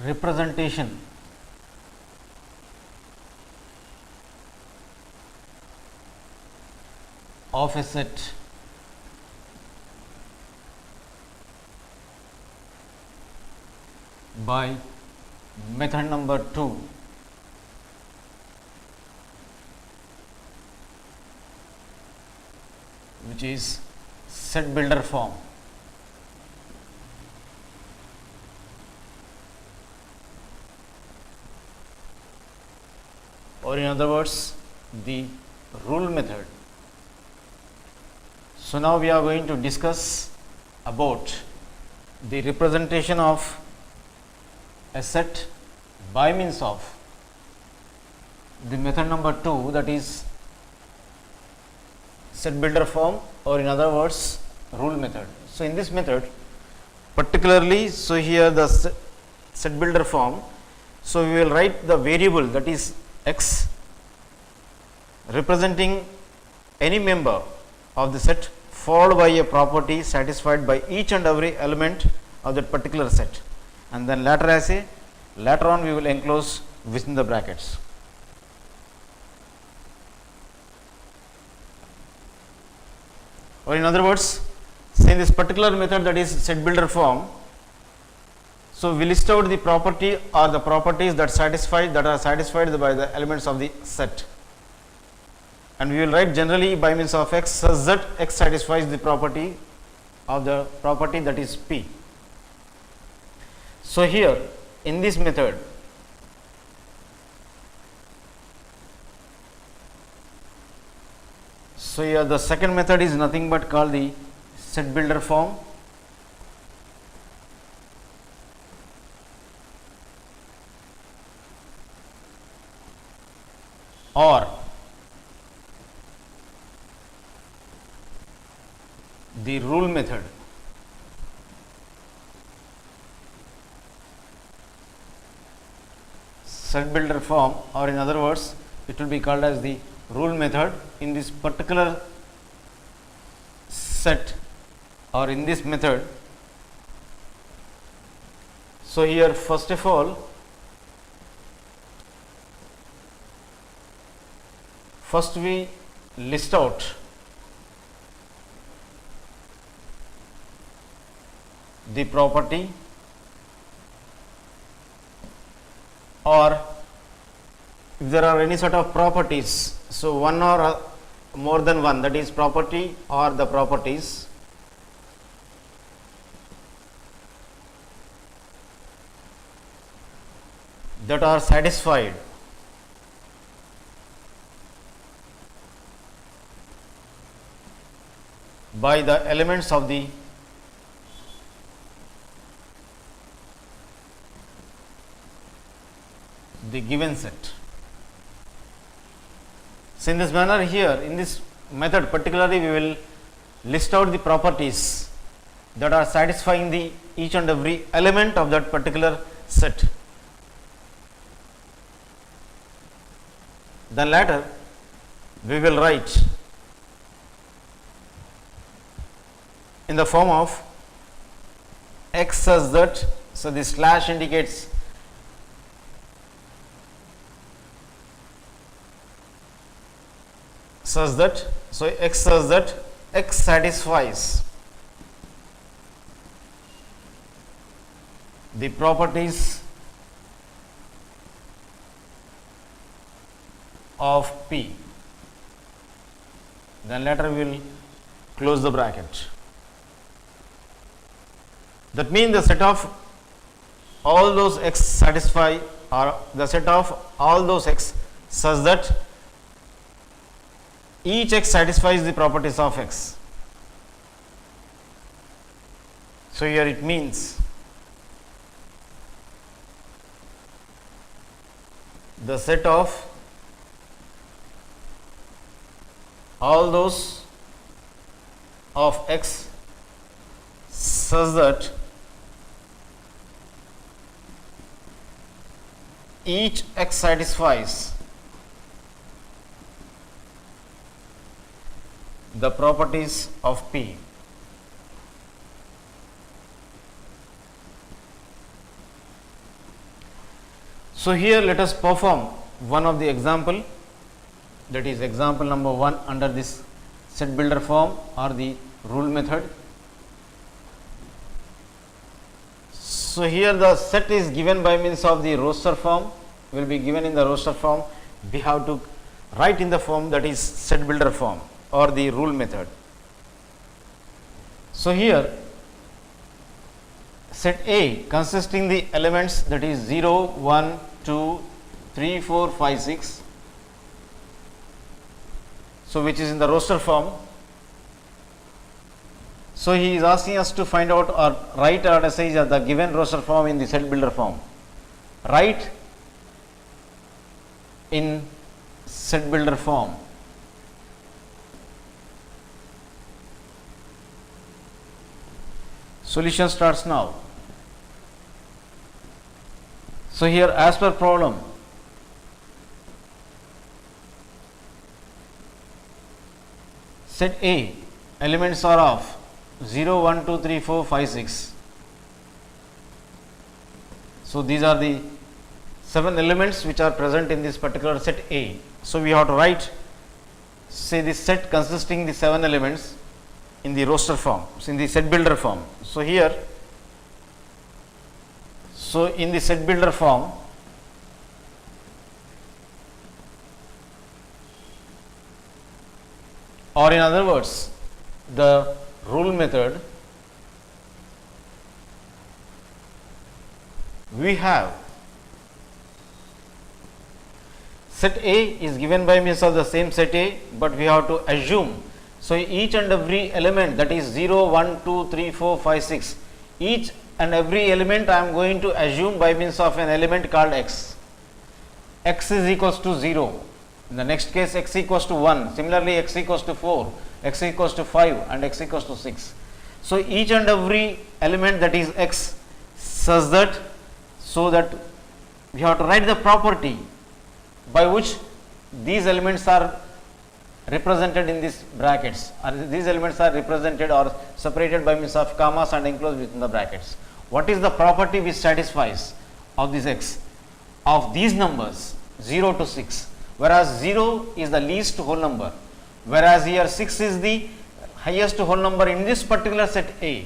representation of a set by method number 2, which is set builder form. Or in other words, the rule method. So now we are going to discuss about the representation of a set by means of the method number 2, that is set builder form, or in other words rule method. So in this method particularly, so here the set builder form, so we will write the variable, that is x, representing any member of the set followed by a property satisfied by each and every element of that particular set, and then later on we will enclose within the brackets. Or in other words, say in this particular method, that is set builder form, so we list out the property or the properties that are satisfied by the elements of the set, and we will write generally by means of x such that x satisfies the property of the property, that is P. So here in this method, so here the second method is nothing but called the set builder form, or the rule method. Set builder form, or in other words it will be called as the rule method in this particular set or in this method. So here first of all, first we list out the property, or if there are any sort of properties, so one or more than one, that is property or the properties that are satisfied by the elements of the given set. So in this manner, here in this method particularly we will list out the properties that are satisfying the each and every element of that particular set. Then later we will write in the form of x such that, so the slash indicates such that, so x such that x satisfies the properties of P. Then later we will close the bracket. That means the set of all those x satisfy, or the set of all those x such that each x satisfies the properties of x. So here it means the set of all those of x such that each x satisfies the properties of P. So here let us perform one of the example, that is example number 1 under this set builder form or the rule method. So here the set is given by means of the roster form, will be given in the roster form. We have to write in the form that is set builder form or the rule method. So here set A consisting the elements that is 0, 1, 2, 3, 4, 5, 6. So which is in the roster form. So he is asking us to find out or write or assign the given roster form in the set builder form. Write in set builder form. Solution starts now. So here as per problem, set A elements are of 0, 1, 2, 3, 4, 5, 6. So these are the 7 elements which are present in this particular set A. So we have to write, say, this set consisting the 7 elements in the roster form, so in the set builder form. So here, so in the set builder form, or in other words, the rule method, we have set A is given by means of the same set A, but we have to assume. So each and every element, that is 0, 1, 2, 3, 4, 5, 6, each and every element I am going to assume by means of an element called x. X is equals to 0. In the next case, x equals to 1. Similarly, x equals to 4, x equals to 5 and x equals to 6. So each and every element that is x such that, so that we have to write the property by which these elements are represented in these brackets, or these elements are represented or separated by means of commas and enclosed within the brackets. What is the property which satisfies of this x of these numbers 0 to 6, whereas 0 is the least whole number, whereas here 6 is the highest whole number in this particular set A.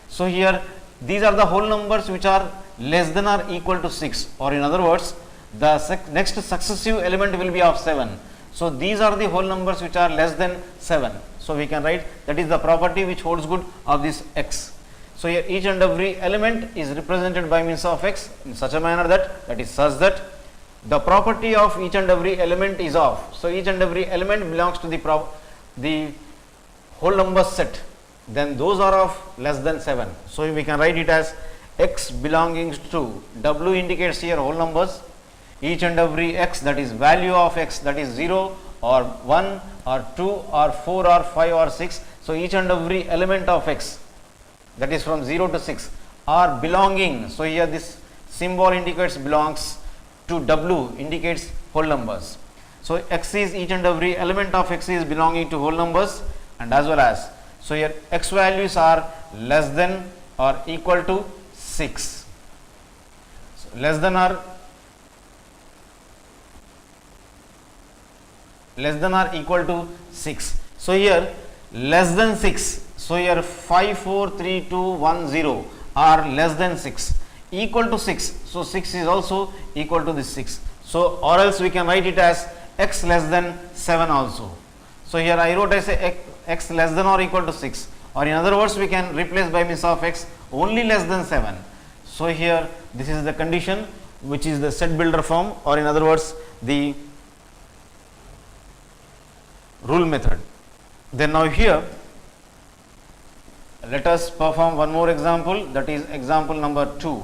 So here these are the whole numbers which are less than or equal to 6, or in other words, the next successive element will be of 7. So these are the whole numbers which are less than 7. So we can write that is the property which holds good of this x. So here each and every element is represented by means of x in such a manner that is such that the property of each and every element is of. So each and every element belongs to the whole number set, then those are of less than 7. So we can write it as x belonging to, W indicates here whole numbers, each and every x, that is value of x, that is 0 or 1 or 2 or 4 or 5 or 6. So each and every element of x, that is from 0 to 6, are belonging. So here this symbol indicates belongs to, W indicates whole numbers. So x is, each and every element of x is belonging to whole numbers, and as well as, so here x values are less than or equal to 6. So less than or equal to 6. So here less than 6. So here 5, 4, 3, 2, 1, 0 are less than 6. Equal to 6. So 6 is also equal to this 6. So or else we can write it as x less than 7 also. So here I wrote as x less than or equal to 6, or in other words we can replace by means of x only less than 7. So here this is the condition which is the set builder form, or in other words the rule method. Then now here let us perform one more example, that is example number 2.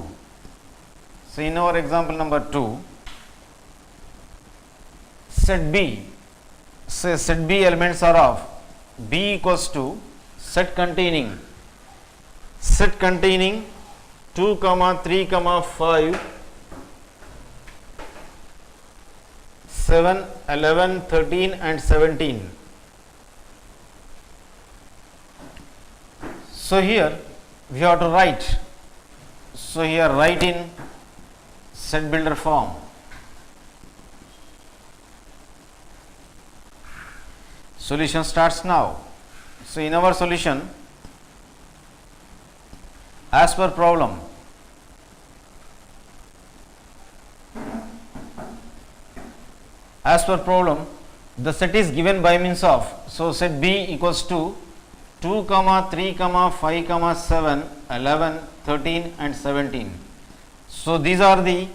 So in our example number 2, set B, say set B elements are of B equals to set containing 2, 3, 5, 7, 11, 13 and 17. So here we have to write, so here write in set builder form Solution starts now. So, in our solution, as per problem, the set is given by means of, so set B equals to 2, 3, 5, 7, 11, 13 and 17. So, these are the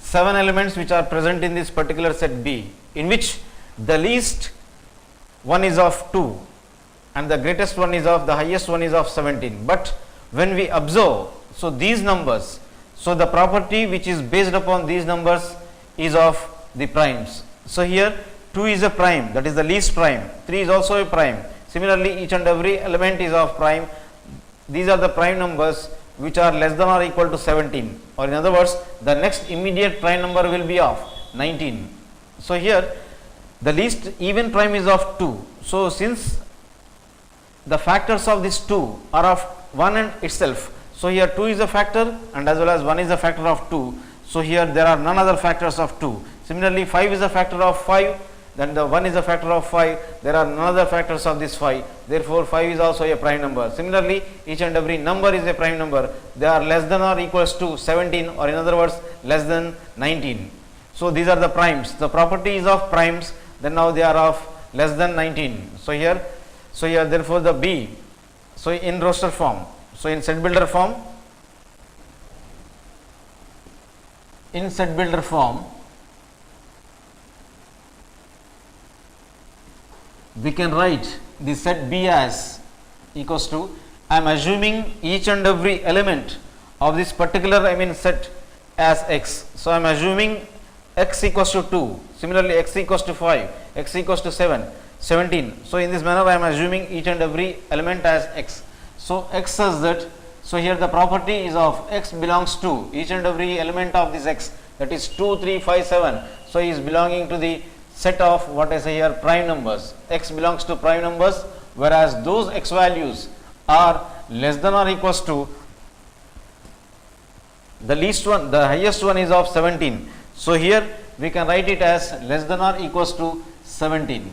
7 elements which are present in this particular set B, in which the least one is of 2 and the greatest one is of, the highest one is of 17. But when we observe, so these numbers, so the property which is based upon these numbers is of the primes. So, here 2 is a prime, that is the least prime, 3 is also a prime. Similarly, each and every element is of prime. These are the prime numbers which are less than or equal to 17, or in other words, the next immediate prime number will be of 19. So, here the least even prime is of 2. So, since the factors of this 2 are of 1 and itself, so here 2 is a factor and as well as 1 is a factor of 2. So, here there are none other factors of 2. Similarly, 5 is a factor of 5, then the 1 is a factor of 5, there are none other factors of this 5, therefore, 5 is also a prime number. Similarly, each and every number is a prime number, they are less than or equals to 17, or in other words less than 19. So, these are the primes, the property is of primes, then now they are of less than 19. So, here therefore, the B, so in roster form, so in set builder form, we can write the set B as equals to, I am assuming each and every element of this particular set as x. So, I am assuming x equals to 2, similarly x equals to 5, x equals to 7, 17. So, in this manner I am assuming each and every element as x. So, x says that, so here the property is of x belongs to each and every element of this x, that is 2, 3, 5, 7. So, he is belonging to the set of what I say here prime numbers, x belongs to prime numbers, whereas those x values are less than or equals to the least one, the highest one is of 17. So, here we can write it as less than or equals to 17,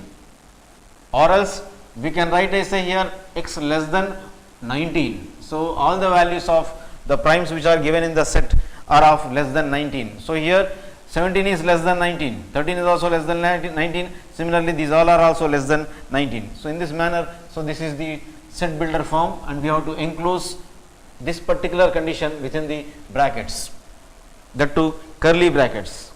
or else we can write as say here x less than 19. So, all the values of the primes which are given in the set are of less than 19. So, here 17 is less than 19, 13 is also less than 19, similarly these all are also less than 19. So, in this manner, so this is the set builder form and we have to enclose this particular condition within the brackets, that too curly brackets.